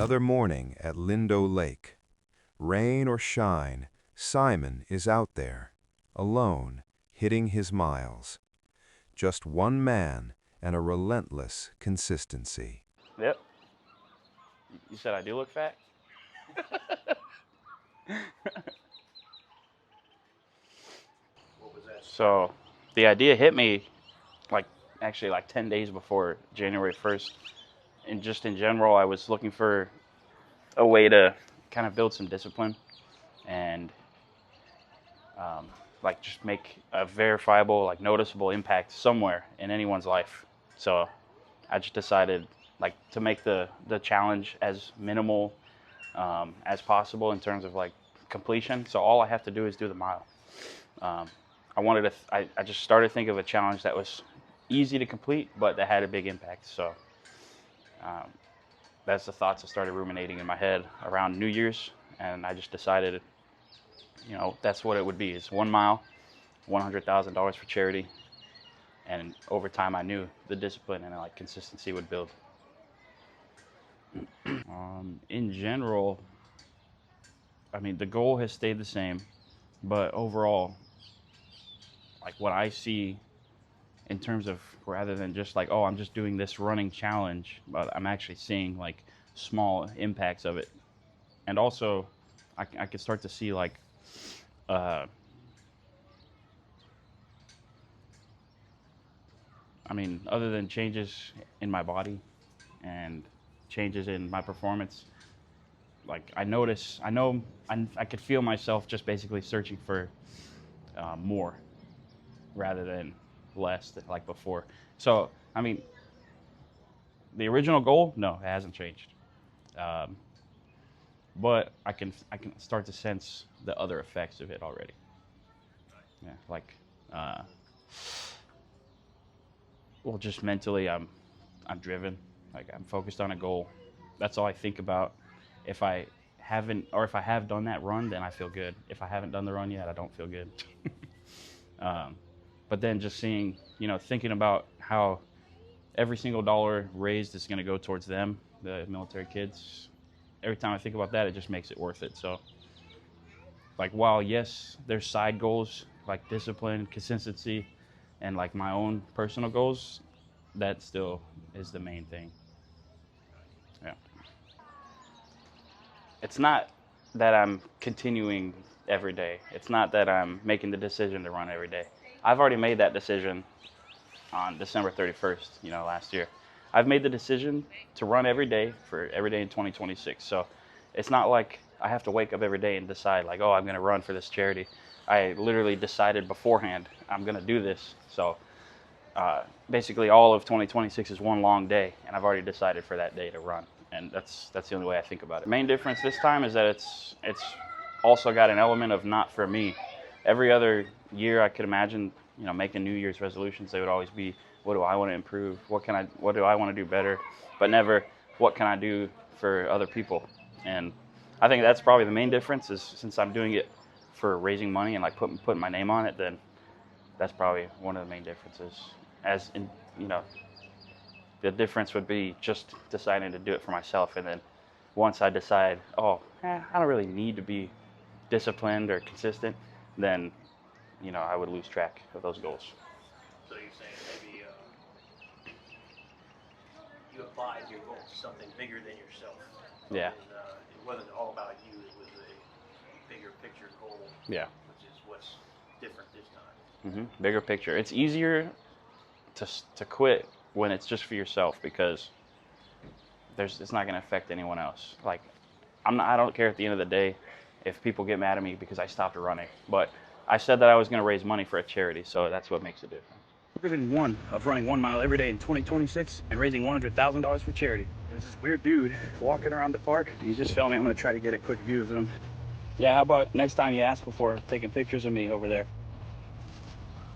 Another morning at Lindo Lake. Rain or shine, Simon is out there, alone, hitting his miles. Just one man and a relentless consistency. Yep. You said I do look fat? What was that? So the idea hit me actually 10 days before January 1st. And just in general, I was looking for a way to kind of build some discipline and just make a verifiable, noticeable impact somewhere in anyone's life. So I just decided to make the challenge as minimal as possible in terms of completion. So all I have to do is do the mile. I just started thinking of a challenge that was easy to complete, but that had a big impact. So that's the thoughts that started ruminating in my head around New Year's, and I just decided, that's what it would be. It's 1 mile, $100,000 for charity, and over time I knew the discipline and consistency would build. In general, I mean, the goal has stayed the same, but overall, what I see in terms of, rather than just oh, I'm just doing this running challenge, but I'm actually seeing small impacts of it. And also I could start to see I mean, other than changes in my body and changes in my performance, I could feel myself just basically searching for more rather than less than before. So, I mean, the original goal, no, it hasn't changed. But I can start to sense the other effects of it already. Yeah, well, just mentally, I'm driven. I'm focused on a goal. That's all I think about. If I have done that run, then I feel good. If I haven't done the run yet, I don't feel good. But then just seeing, thinking about how every single dollar raised is going to go towards them, the military kids. Every time I think about that, it just makes it worth it. So, while yes, there's side goals like discipline, consistency, and my own personal goals, that still is the main thing. Yeah. It's not that I'm continuing every day. It's not that I'm making the decision to run every day. I've already made that decision on December 31st, last year. I've made the decision to run every day for every day in 2026. So it's not like I have to wake up every day and decide oh, I'm going to run for this charity. I literally decided beforehand, I'm going to do this. So basically all of 2026 is one long day, and I've already decided for that day to run. And that's the only way I think about it. The main difference this time is that it's also got an element of not for me. Every other year I could imagine, making New Year's resolutions, they would always be, what do I want to improve? What do I want to do better? But never, what can I do for other people? And I think that's probably the main difference, is since I'm doing it for raising money and putting my name on it, then that's probably one of the main differences. As in, the difference would be just deciding to do it for myself, and then once I decide, I don't really need to be disciplined or consistent, then I would lose track of those goals. So you're saying maybe you applied your goal to something bigger than yourself. Yeah. And it wasn't all about you. It was a bigger picture goal. Yeah. Which is what's different this time. Bigger picture. It's easier to quit when it's just for yourself, because it's not going to affect anyone else. I don't care at the end of the day if people get mad at me because I stopped running, but I said that I was going to raise money for a charity, so that's what makes it different. Version 1 of running 1 mile every day in 2026 and raising $100,000 for charity. There's this weird dude walking around the park. He's just filming. I'm going to try to get a quick view of him. Yeah, how about next time you ask before taking pictures of me over there?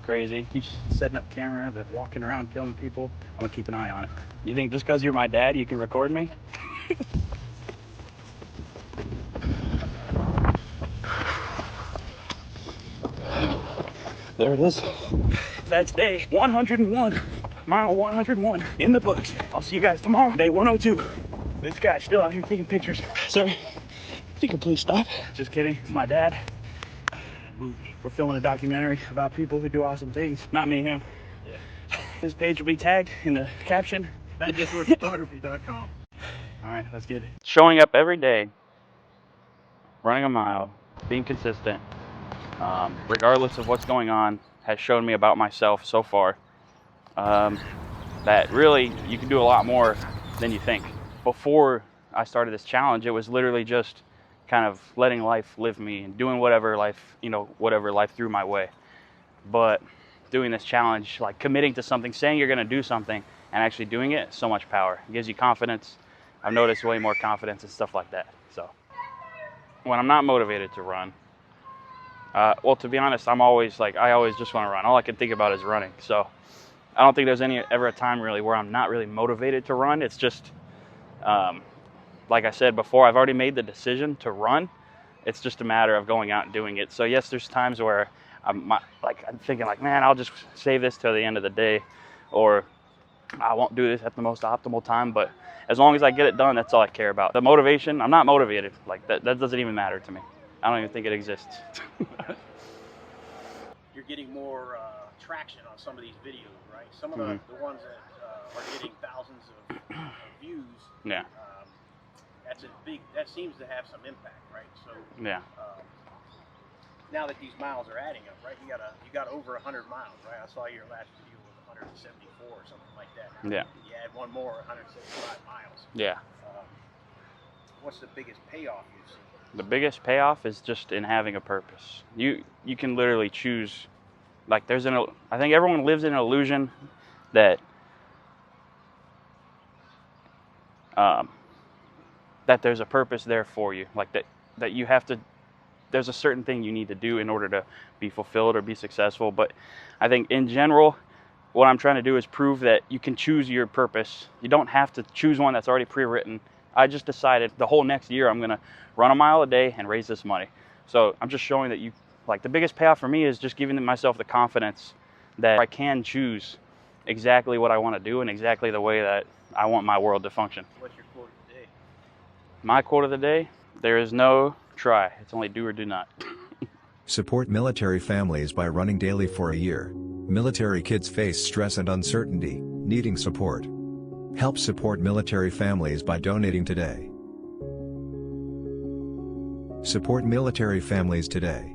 Crazy. He's setting up camera, but walking around filming people. I'm going to keep an eye on it. You think just because you're my dad, you can record me? There it is. That's day 101. Mile 101 in the books. I'll see you guys tomorrow. Day 102. This guy's still out here taking pictures. Sir, if you could please stop. Just kidding. It's my dad. We're filming a documentary about people who do awesome things. Not me, him. Yeah. His page will be tagged in the caption. Photography.com. All right, let's get it. Showing up every day, running a mile, being consistent, regardless of what's going on, has shown me about myself so far that really you can do a lot more than you think. Before I started this challenge, it was literally just kind of letting life live me and doing whatever life, whatever life threw my way. But doing this challenge, like committing to something, saying you're going to do something and actually doing it, so much power. It gives you confidence. I've noticed way more confidence and stuff like that. So when I'm not motivated to run, well, to be honest, I always just want to run. All I can think about is running. So I don't think there's ever a time really where I'm not really motivated to run. It's just, like I said before, I've already made the decision to run. It's just a matter of going out and doing it. So yes, there's times where I'm thinking like, man, I'll just save this till the end of the day, or I won't do this at the most optimal time. But as long as I get it done, that's all I care about. The motivation, I'm not motivated. Like that doesn't even matter to me. I don't even think it exists. You're getting more traction on some of these videos, right? Some of the ones that are getting thousands of views. Yeah. That seems to have some impact, right? So Yeah. Now that these miles are adding up, right? You got over 100 miles, right? I saw your last video was 174 or something like that. Yeah. You add one more, 175 miles. Yeah. What's the biggest payoff you've seen? The biggest payoff is just in having a purpose. You can literally choose. Like I think everyone lives in an illusion that that there's a purpose there for you. Like that you have to. There's a certain thing you need to do in order to be fulfilled or be successful. But I think in general, what I'm trying to do is prove that you can choose your purpose. You don't have to choose one that's already pre-written. I just decided the whole next year I'm going to run a mile a day and raise this money. So I'm just showing that the biggest payoff for me is just giving myself the confidence that I can choose exactly what I want to do and exactly the way that I want my world to function. What's your quote of the day? My quote of the day, there is no try. It's only do or do not. Support military families by running daily for a year. Military kids face stress and uncertainty, needing support. Help support military families by donating today. Support military families today.